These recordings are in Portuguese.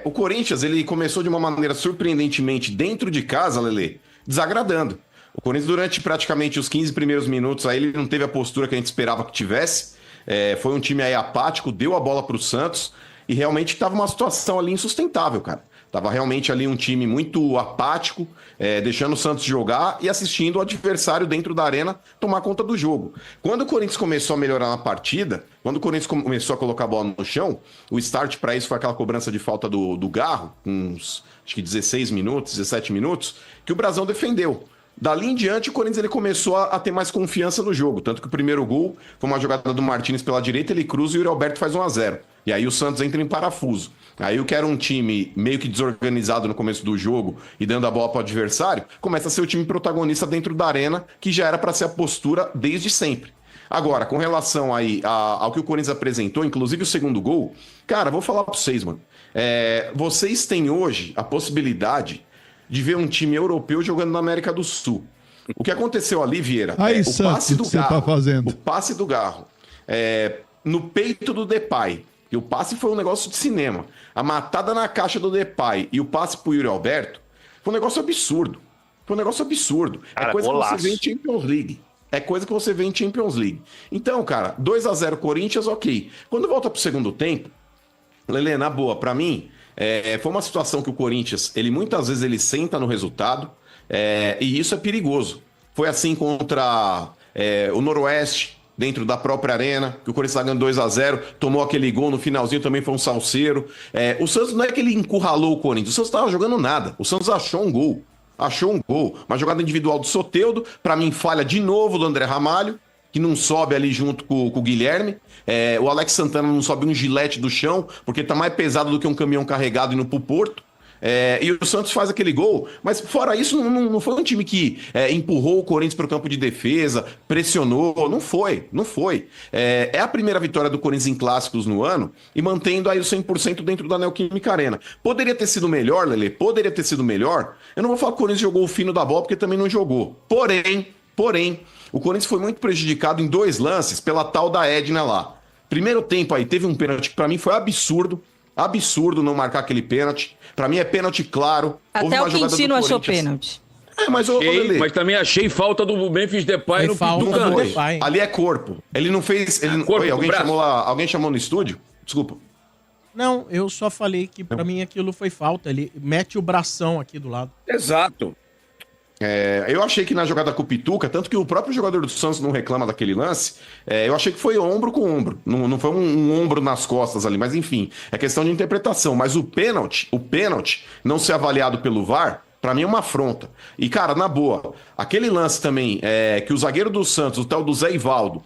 O Corinthians, ele começou de uma maneira surpreendentemente dentro de casa, Lelê, desagradando. O Corinthians, durante praticamente os 15 primeiros minutos, aí ele não teve a postura que a gente esperava que tivesse. Foi um time aí apático, deu a bola para o Santos e realmente estava uma situação ali insustentável, cara. Tava realmente ali um time muito apático, deixando o Santos jogar e assistindo o adversário dentro da arena tomar conta do jogo. Quando o Corinthians começou a melhorar na partida, quando o Corinthians começou a colocar a bola no chão, o start para isso foi aquela cobrança de falta do Garro, uns acho que 16 minutos, 17 minutos, que o Brasão defendeu. Dali em diante, o Corinthians ele começou a ter mais confiança no jogo. Tanto que o primeiro gol foi uma jogada do Martínez pela direita, ele cruza e o Yuri Alberto faz 1-0. E aí o Santos entra em parafuso. Aí o que era um time meio que desorganizado no começo do jogo e dando a bola para o adversário, começa a ser o time protagonista dentro da arena, que já era para ser a postura desde sempre. Agora, com relação aí ao que o Corinthians apresentou, inclusive o segundo gol, cara, vou falar para vocês, mano. Vocês têm hoje a possibilidade de ver um time europeu jogando na América do Sul. O que aconteceu ali, Vieira, Aí, o Santos, passe do o que você Garro, tá fazendo? o passe do Garro, no peito do Depay, e o passe foi um negócio de cinema. A matada na caixa do Depay e o passe pro Yuri Alberto foi um negócio absurdo. Foi um negócio absurdo. Cara, é coisa golaço. que você vê em Champions League. É coisa que você vê em Champions League. Então, cara, 2-0 Corinthians, ok. Quando volta pro segundo tempo, Lelê, na boa, pra mim, foi uma situação que o Corinthians, ele muitas vezes ele senta no resultado, e isso é perigoso. Foi assim contra o Noroeste, dentro da própria arena, que o Corinthians tá ganhando 2-0, tomou aquele gol no finalzinho, também foi um salseiro. O Santos não é que ele encurralou o Corinthians, o Santos tava jogando nada, o Santos achou um gol. Uma jogada individual do Soteldo, pra mim falha de novo do André Ramalho, que não sobe ali junto com o Guilherme. O Alex Santana não sobe um gilete do chão, porque tá mais pesado do que um caminhão carregado indo pro Porto. E o Santos faz aquele gol, mas fora isso, não foi um time que empurrou o Corinthians para o campo de defesa, pressionou, não foi. É a primeira vitória do Corinthians em clássicos no ano e mantendo aí o 100% dentro da Neoquímica Arena. Poderia ter sido melhor, Lelê, poderia ter sido melhor. Eu não vou falar que o Corinthians jogou o fino da bola, porque também não jogou. Porém, o Corinthians foi muito prejudicado em 2 lances pela tal da Edna lá. Primeiro tempo aí, teve um pênalti que pra mim foi absurdo não marcar aquele pênalti. Pra mim é pênalti claro. Até o Quintino achou pênalti. Mas, Mas também achei falta do Memphis Depay no falta do do canto. Depay. Ali é corpo. Ele não fez... Corpo, Oi, alguém braço. chamou lá? Alguém chamou no estúdio? Desculpa. Não, eu só falei que pra mim aquilo foi falta. Ele mete o bração aqui do lado. Exato. Eu achei que na jogada com o Pituca, tanto que o próprio jogador do Santos não reclama daquele lance, eu achei que foi ombro com ombro. Não foi um ombro nas costas ali, mas enfim, é questão de interpretação. Mas o pênalti não ser avaliado pelo VAR, pra mim é uma afronta. E, cara, na boa, aquele lance também, que o zagueiro do Santos, o tal do Zé Ivaldo,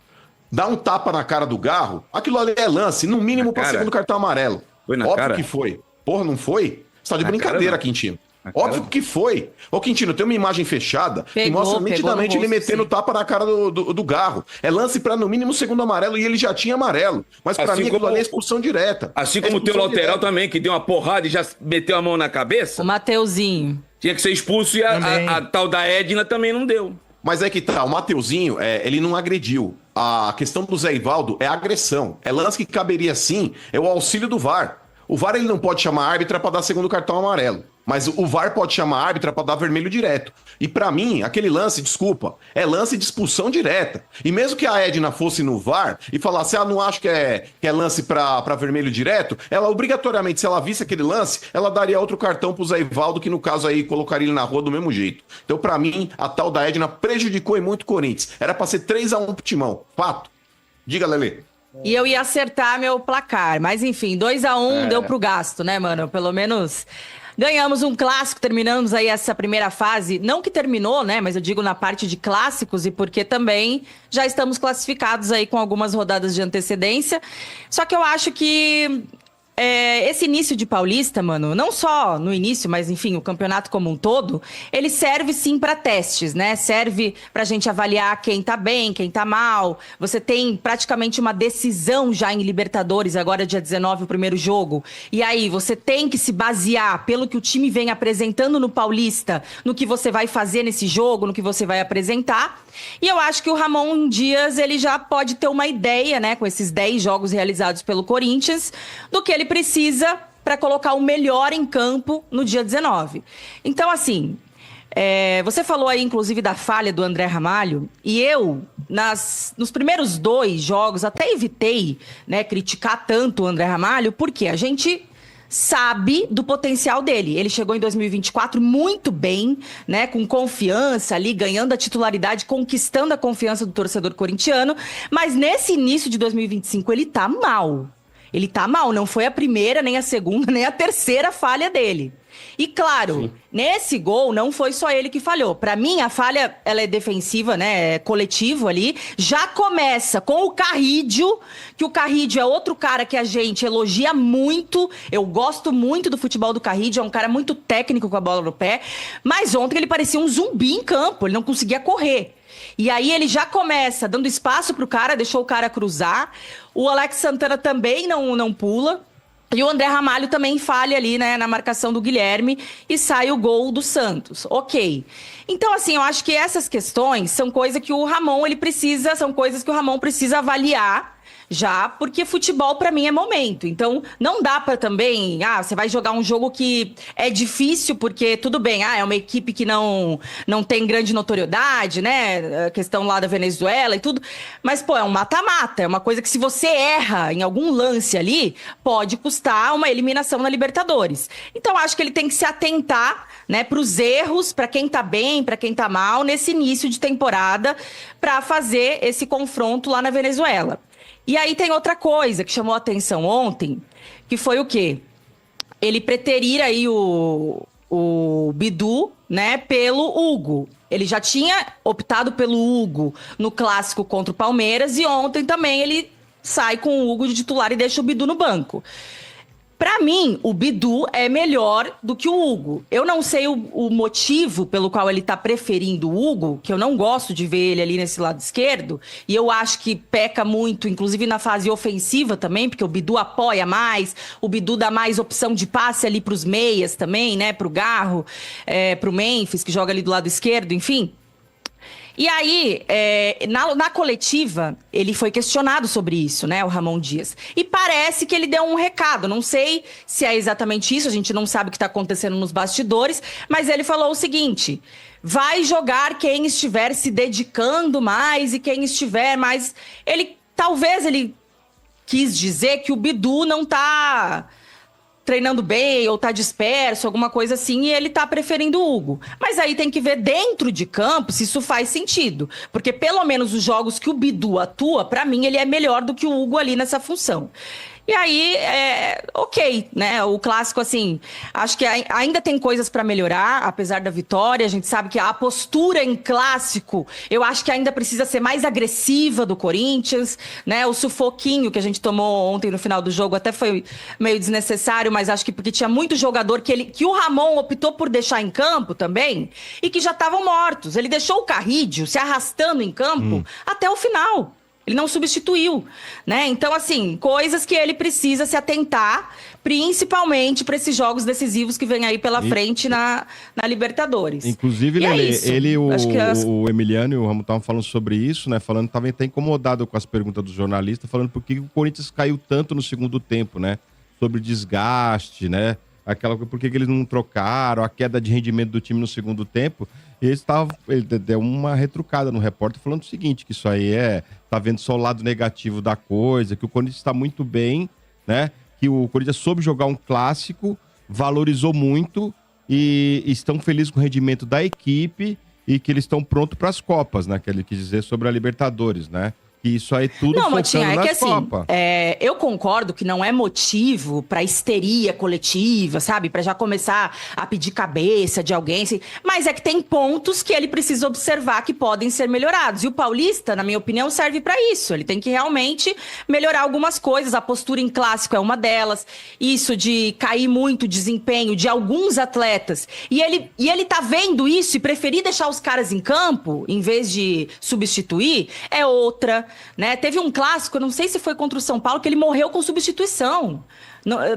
dá um tapa na cara do Garro, aquilo ali é lance, no mínimo pra segundo cartão amarelo. Foi na Óbvio cara? que foi. Porra, não foi? Você tá de Na brincadeira, cara, não. Quintino. Na cara, Óbvio não. que foi. Ô, Quintino, tem uma imagem fechada que Pegou, mostra pegou nitidamente no ele rosto, metendo sim. tapa na cara do Garro. É lance pra no mínimo segundo amarelo e ele já tinha amarelo. Mas pra Assim mim aquilo como- ali é expulsão direta. Assim É como o teu expulsão lateral direta. também, que deu uma porrada e já meteu a mão na cabeça, O Mateuzinho. tinha que ser expulso e Também. a tal da Edna também não deu. Mas é que tá, o Mateuzinho, ele não agrediu. A questão do Zé Ivaldo é agressão. É lance que caberia sim, é o auxílio do VAR. O VAR ele não pode chamar a árbitra pra dar segundo cartão amarelo. Mas o VAR pode chamar a árbitra pra dar vermelho direto. E pra mim, aquele lance, desculpa, é lance de expulsão direta. E mesmo que a Edna fosse no VAR e falasse, não acho que é lance pra vermelho direto, ela obrigatoriamente, se ela visse aquele lance, ela daria outro cartão pro Zé Ivaldo, que no caso aí colocaria ele na rua do mesmo jeito. Então pra mim, a tal da Edna prejudicou e muito o Corinthians. Era pra ser 3-1 pro Timão. Fato. Diga, Lelê. E eu ia acertar meu placar. Mas enfim, 2-1 deu pro gasto, né, mano? Pelo menos ganhamos um clássico, terminamos aí essa primeira fase. Não que terminou, né? Mas eu digo na parte de clássicos e porque também já estamos classificados aí com algumas rodadas de antecedência. Só que eu acho que esse início de Paulista, mano, não só no início, mas enfim, o campeonato como um todo, ele serve sim pra testes, né? Serve pra gente avaliar quem tá bem, quem tá mal. Você tem praticamente uma decisão já em Libertadores, agora dia 19, o primeiro jogo. E aí, você tem que se basear pelo que o time vem apresentando no Paulista, no que você vai fazer nesse jogo, no que você vai apresentar. E eu acho que o Ramon Dias, ele já pode ter uma ideia, né, com esses 10 jogos realizados pelo Corinthians, do que ele precisa para colocar o melhor em campo no dia 19. Então, assim, você falou aí, inclusive, da falha do André Ramalho, e eu, nos primeiros 2 jogos, até evitei, né, criticar tanto o André Ramalho, porque a gente sabe do potencial dele. Ele chegou em 2024 muito bem, né, com confiança ali, ganhando a titularidade, conquistando a confiança do torcedor corintiano, mas nesse início de 2025 ele tá mal. Ele tá mal, não foi a primeira, nem a segunda, nem a terceira falha dele. E claro, nesse gol não foi só ele que falhou. Para mim, a falha ela é defensiva, né? É coletivo ali. Já começa com o Carrídio, que o Carrídio é outro cara que a gente elogia muito. Eu gosto muito do futebol do Carrídio, é um cara muito técnico com a bola no pé. Mas ontem ele parecia um zumbi em campo, ele não conseguia correr. E aí ele já começa dando espaço pro cara, deixou o cara cruzar. O Alex Santana também não pula. E o André Ramalho também falha ali, né, na marcação do Guilherme e sai o gol do Santos. Ok. Então, assim, eu acho que essas questões são coisas que o Ramon precisa avaliar já, porque futebol pra mim é momento. Então, não dá pra também, você vai jogar um jogo que é difícil, porque tudo bem, é uma equipe que não tem grande notoriedade, né? A questão lá da Venezuela e tudo. Mas, pô, é um mata-mata, é uma coisa que se você erra em algum lance ali, pode custar uma eliminação na Libertadores. Então, acho que ele tem que se atentar, né, pros erros, pra quem tá bem, pra quem tá mal, nesse início de temporada, pra fazer esse confronto lá na Venezuela. E aí tem outra coisa que chamou a atenção ontem, que foi o quê? Ele preterir aí o Bidu, né, pelo Hugo. Ele já tinha optado pelo Hugo no clássico contra o Palmeiras e ontem também ele sai com o Hugo de titular e deixa o Bidu no banco. Pra mim, o Bidu é melhor do que o Hugo. Eu não sei o motivo pelo qual ele tá preferindo o Hugo, que eu não gosto de ver ele ali nesse lado esquerdo, e eu acho que peca muito, inclusive na fase ofensiva também, porque o Bidu apoia mais, o Bidu dá mais opção de passe ali pros meias também, né, pro Garro, pro Memphis, que joga ali do lado esquerdo, enfim. E aí, na coletiva, ele foi questionado sobre isso, né, o Ramon Dias. E parece que ele deu um recado, não sei se é exatamente isso, a gente não sabe o que está acontecendo nos bastidores, mas ele falou o seguinte: vai jogar quem estiver se dedicando mais e quem estiver mais... Talvez ele quis dizer que o Bidu não tá treinando bem ou tá disperso, alguma coisa assim, e ele tá preferindo o Hugo. Mas aí tem que ver dentro de campo se isso faz sentido. Porque pelo menos os jogos que o Bidu atua, pra mim, ele é melhor do que o Hugo ali nessa função. E aí, ok, né? O clássico, assim, acho que ainda tem coisas para melhorar, apesar da vitória. A gente sabe que a postura em clássico, eu acho que ainda precisa ser mais agressiva do Corinthians, né? O sufoquinho que a gente tomou ontem no final do jogo até foi meio desnecessário, mas acho que porque tinha muito jogador que o Ramon optou por deixar em campo também e que já estavam mortos. Ele deixou o Carrídio se arrastando em campo até o final. Ele não substituiu, né? Então, assim, coisas que ele precisa se atentar, principalmente para esses jogos decisivos que vem aí pela frente na Libertadores. Inclusive, o Emiliano e o Ramon estavam falando sobre isso, né? Falando, estava até incomodado com as perguntas dos jornalistas, falando por que o Corinthians caiu tanto no segundo tempo, né? Sobre desgaste, né? Por que eles não trocaram, a queda de rendimento do time no segundo tempo. Ele deu uma retrucada no repórter falando o seguinte, que isso aí tá vendo só o lado negativo da coisa, que o Corinthians está muito bem, né? Que o Corinthians soube jogar um clássico, valorizou muito e estão felizes com o rendimento da equipe e que eles estão prontos para as Copas, né? Que ele quis dizer sobre a Libertadores, né? E isso aí tudo não, Motinha, é que assim, Copa. Eu concordo que não é motivo pra histeria coletiva, sabe? Pra já começar a pedir cabeça de alguém, assim. Mas é que tem pontos que ele precisa observar que podem ser melhorados. E o Paulista, na minha opinião, serve pra isso. Ele tem que realmente melhorar algumas coisas. A postura em clássico é uma delas. Isso de cair muito o desempenho de alguns atletas. E ele tá vendo isso e preferir deixar os caras em campo, em vez de substituir, é outra. Né? Teve um clássico, não sei se foi contra o São Paulo, que ele morreu com substituição,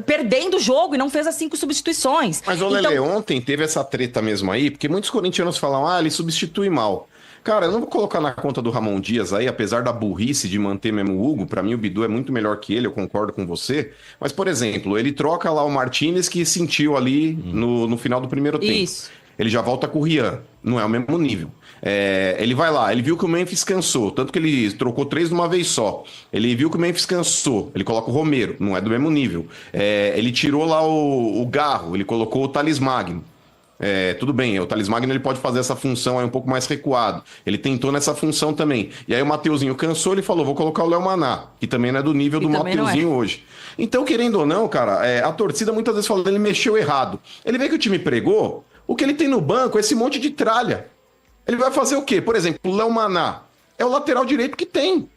perdendo o jogo e não fez as 5 substituições. Mas, Lelê, ontem teve essa treta mesmo aí, porque muitos corintianos falam, ele substitui mal. Cara, eu não vou colocar na conta do Ramon Dias aí, apesar da burrice de manter mesmo o Hugo. Pra mim, o Bidu é muito melhor que ele, eu concordo com você. Mas, por exemplo, ele troca lá o Martinez, que sentiu ali no final do primeiro tempo. Isso. Ele já volta com o Rian, não é o mesmo nível. Ele vai lá, ele viu que o Memphis cansou, tanto que ele trocou 3 de uma vez só. Ele viu que o Memphis cansou, ele coloca o Romero, não é do mesmo nível. Ele tirou lá o Garro, ele colocou o Thales Magno. Tudo bem, o Thales Magno ele pode fazer essa função aí um pouco mais recuado. Ele tentou nessa função também. E aí o Mateuzinho cansou, ele falou, vou colocar o Léo Maná, que também não é do nível do Mateuzinho hoje. Então, querendo ou não, cara, a torcida muitas vezes fala, ele mexeu errado. Ele vê que o time pregou, o que ele tem no banco é esse monte de tralha. Ele vai fazer o quê? Por exemplo, o Léo Maná é o lateral direito que tem.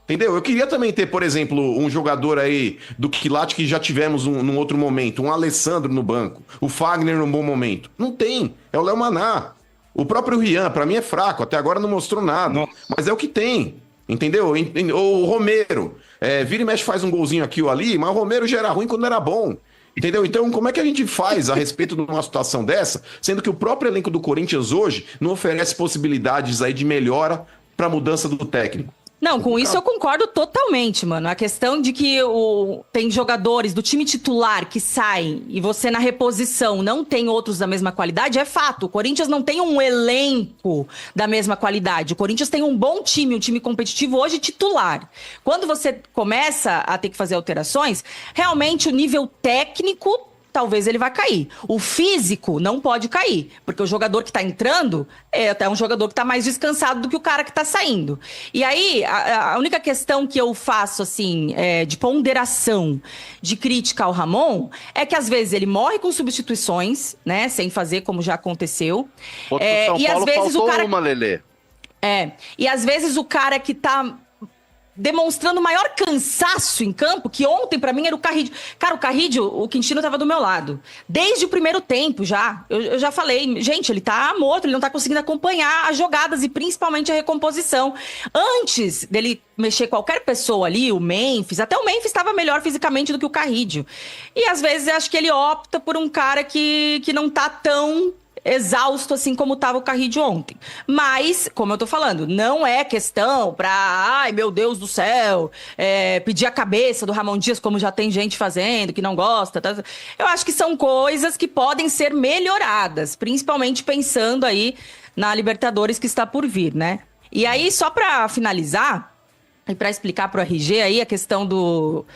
Entendeu? Eu queria também ter, por exemplo, um jogador aí do Quilate que já tivemos num outro momento, um Alessandro no banco, o Fagner num bom momento. Não tem, é o Léo Maná. O próprio Rian, pra mim é fraco, até agora não mostrou nada, mas é o que tem, entendeu? O Romero, vira e mexe faz um golzinho aqui ou ali, mas o Romero já era ruim quando era bom. Entendeu? Então, como é que a gente faz a respeito de uma situação dessa, sendo que o próprio elenco do Corinthians hoje não oferece possibilidades aí de melhora para mudança do técnico? Não, com isso eu concordo totalmente, mano. A questão de que tem jogadores do time titular que saem e você na reposição não tem outros da mesma qualidade, é fato. O Corinthians não tem um elenco da mesma qualidade. O Corinthians tem um bom time, um time competitivo hoje titular. Quando você começa a ter que fazer alterações, realmente o nível técnico talvez ele vai cair. O físico não pode cair, porque o jogador que tá entrando é até um jogador que tá mais descansado do que o cara que tá saindo. E aí, a única questão que eu faço, assim, de ponderação, de crítica ao Ramon, é que às vezes ele morre com substituições, né, sem fazer como já aconteceu. Contra o São e Paulo às vezes faltou o cara... uma, Lelê. E às vezes o cara que tá demonstrando maior cansaço em campo, que ontem pra mim era o Carrídio. Cara, o Carrídio, o Quintino tava do meu lado. Desde o primeiro tempo já. Eu já falei, gente, ele tá morto, ele não tá conseguindo acompanhar as jogadas e principalmente a recomposição. Antes dele mexer qualquer pessoa ali, o Memphis, até o Memphis estava melhor fisicamente do que o Carrídio. E às vezes eu acho que ele opta por um cara que não tá tão exausto assim como estava o Carrídio ontem. Mas, como eu tô falando, não é questão pra, ai meu Deus do céu, pedir a cabeça do Ramon Dias, como já tem gente fazendo, que não gosta. Tá? Eu acho que são coisas que podem ser melhoradas, principalmente pensando aí na Libertadores que está por vir, né? E aí, só pra finalizar, e pra explicar pro RG aí a questão do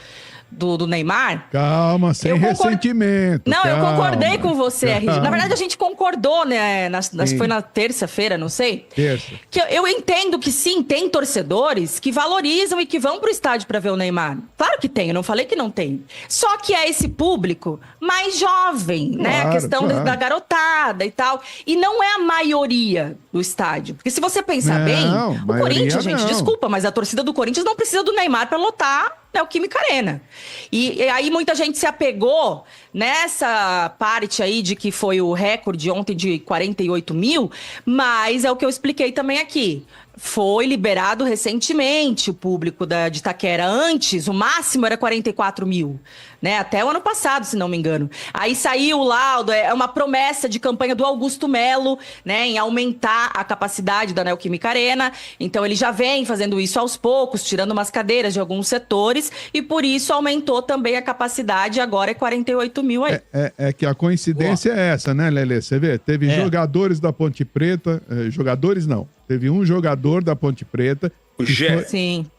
Neymar. Calma, sem ressentimento. Não, calma, eu concordei com você, RG. calma. Na verdade, a gente concordou, né? Foi na terça-feira, não sei. Terça. Que eu entendo que sim, tem torcedores que valorizam e que vão pro estádio pra ver o Neymar. Claro que tem, eu não falei que não tem. Só que é esse público mais jovem, né? A questão da garotada e tal. E não é a maioria do estádio. Porque se você pensar bem, o Corinthians, gente, desculpa, mas a torcida do Corinthians não precisa do Neymar pra lotar Neoquímica Arena. E aí muita gente se apegou nessa parte aí de que foi o recorde ontem de 48 mil, mas é o que eu expliquei também aqui. Foi liberado recentemente o público de Itaquera. Antes, o máximo era 44 mil, né? Até o ano passado, se não me engano. Aí saiu o laudo, é uma promessa de campanha do Augusto Melo, né? Em aumentar a capacidade da Neoquímica Arena. Então ele já vem fazendo isso aos poucos, tirando umas cadeiras de alguns setores, e por isso aumentou também a capacidade, agora é 48 mil aí. É que a coincidência é essa, né, Lelê? Você vê, teve jogadores da Ponte Preta, jogadores não, teve um jogador da Ponte Preta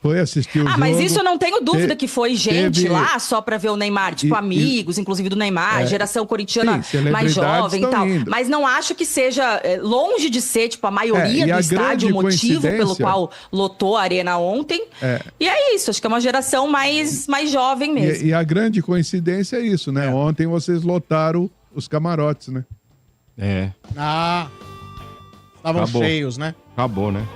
foi assistir o jogo. Mas isso eu não tenho dúvida que foi gente lá só pra ver o Neymar, tipo amigos, inclusive do Neymar, geração corintiana mais jovem e tal. Indo. Mas não acho que seja longe de ser, tipo, a maioria do estádio, o motivo pelo qual lotou a arena ontem. E é isso, acho que é uma geração mais jovem mesmo. E a grande coincidência é isso, né? Ontem vocês lotaram os camarotes, né? Estavam cheios, né? Acabou, né?